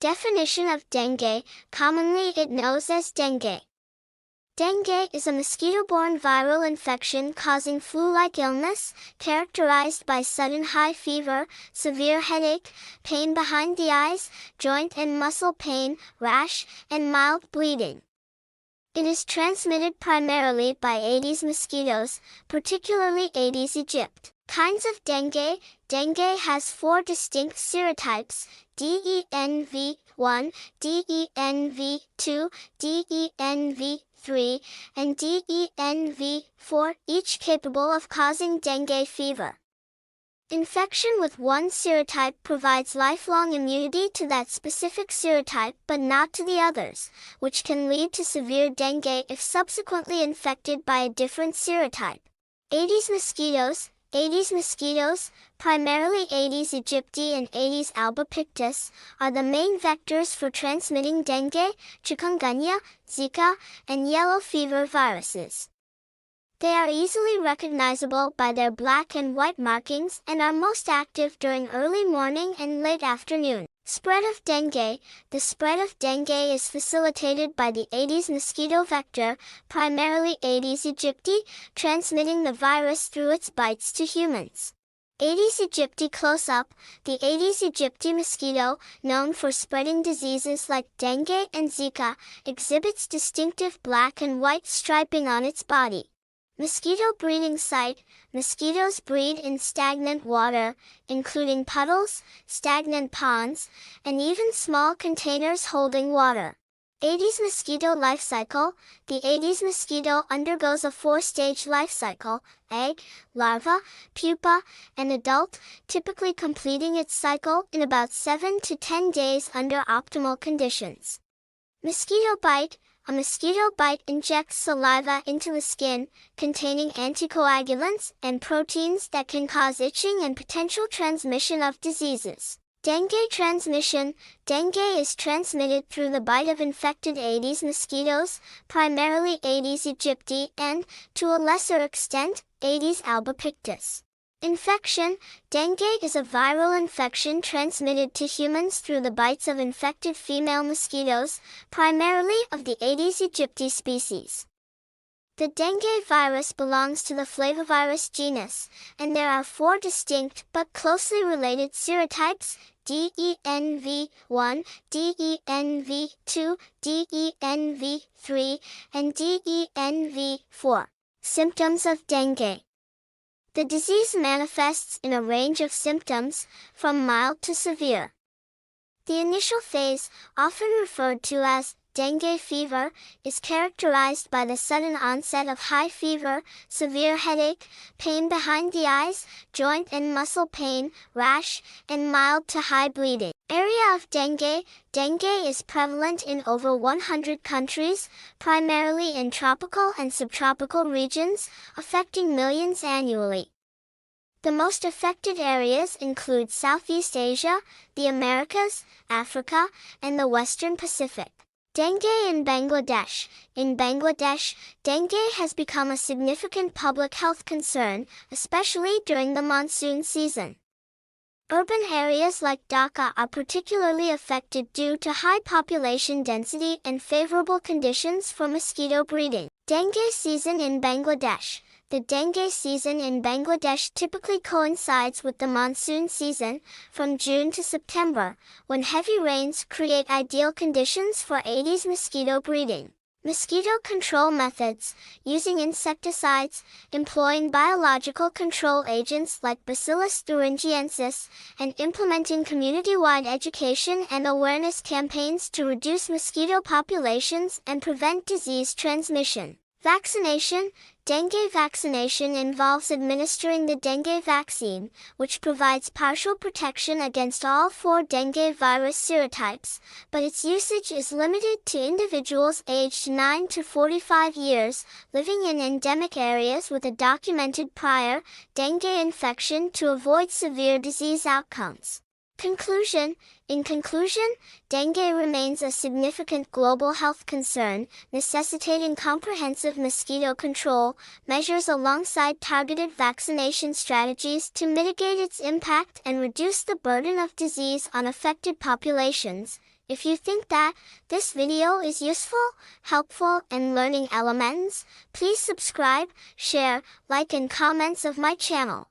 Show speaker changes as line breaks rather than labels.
Definition of dengue, commonly it known as dengue. Dengue is a mosquito-borne viral infection causing flu-like illness, characterized by sudden high fever, severe headache, pain behind the eyes, joint and muscle pain, rash, and mild bleeding. It is transmitted primarily by Aedes mosquitoes, particularly Aedes aegypti. Kinds of dengue. Dengue has four distinct serotypes: DENV1, DENV2, DENV3, and DENV4, each capable of causing dengue fever. Infection with one serotype provides lifelong immunity to that specific serotype but not to the others, which can lead to severe dengue if subsequently infected by a different serotype. Aedes mosquitoes. Aedes mosquitoes, primarily Aedes aegypti and Aedes albopictus, are the main vectors for transmitting dengue, chikungunya, Zika, and yellow fever viruses. They are easily recognizable by their black and white markings and are most active during early morning and late afternoon. Spread of dengue. The spread of dengue is facilitated by the Aedes mosquito vector, primarily Aedes aegypti, transmitting the virus through its bites to humans. Aedes aegypti close-up. The Aedes aegypti mosquito, known for spreading diseases like dengue and Zika, exhibits distinctive black and white striping on its body. Mosquito breeding site. Mosquitoes breed in stagnant water, including puddles, stagnant ponds, and even small containers holding water. Aedes mosquito life cycle. The Aedes mosquito undergoes a four-stage life cycle: egg, larva, pupa, and adult, typically completing its cycle in about 7 to 10 days under optimal conditions. Mosquito bite. A mosquito bite injects saliva into the skin, containing anticoagulants and proteins that can cause itching and potential transmission of diseases. Dengue transmission. Dengue is transmitted through the bite of infected Aedes mosquitoes, primarily Aedes aegypti and, to a lesser extent, Aedes albopictus. Infection. Dengue is a viral infection transmitted to humans through the bites of infected female mosquitoes, primarily of the Aedes aegypti species. The dengue virus belongs to the flavivirus genus, and there are four distinct but closely related serotypes: DENV1, DENV2, DENV3, and DENV4. Symptoms of dengue. The disease manifests in a range of symptoms, from mild to severe. The initial phase, often referred to as dengue fever, is characterized by the sudden onset of high fever, severe headache, pain behind the eyes, joint and muscle pain, rash, and mild to high bleeding. Area of dengue. Dengue is prevalent in over 100 countries, primarily in tropical and subtropical regions, affecting millions annually. The most affected areas include Southeast Asia, the Americas, Africa, and the Western Pacific. Dengue in Bangladesh. In Bangladesh, dengue has become a significant public health concern, especially during the monsoon season. Urban areas like Dhaka are particularly affected due to high population density and favorable conditions for mosquito breeding. Dengue season in Bangladesh. The dengue season in Bangladesh typically coincides with the monsoon season, from June to September, when heavy rains create ideal conditions for Aedes mosquito breeding. Mosquito control methods: using insecticides, employing biological control agents like Bacillus thuringiensis, and implementing community-wide education and awareness campaigns to reduce mosquito populations and prevent disease transmission. Vaccination. Dengue vaccination involves administering the dengue vaccine, which provides partial protection against all four dengue virus serotypes, but its usage is limited to individuals aged 9 to 45 years, living in endemic areas with a documented prior dengue infection to avoid severe disease outcomes. Conclusion. In conclusion, dengue remains a significant global health concern, necessitating comprehensive mosquito control measures alongside targeted vaccination strategies to mitigate its impact and reduce the burden of disease on affected populations. If you think that this video is useful, helpful, and learning elements, please subscribe, share, like and comments of my channel.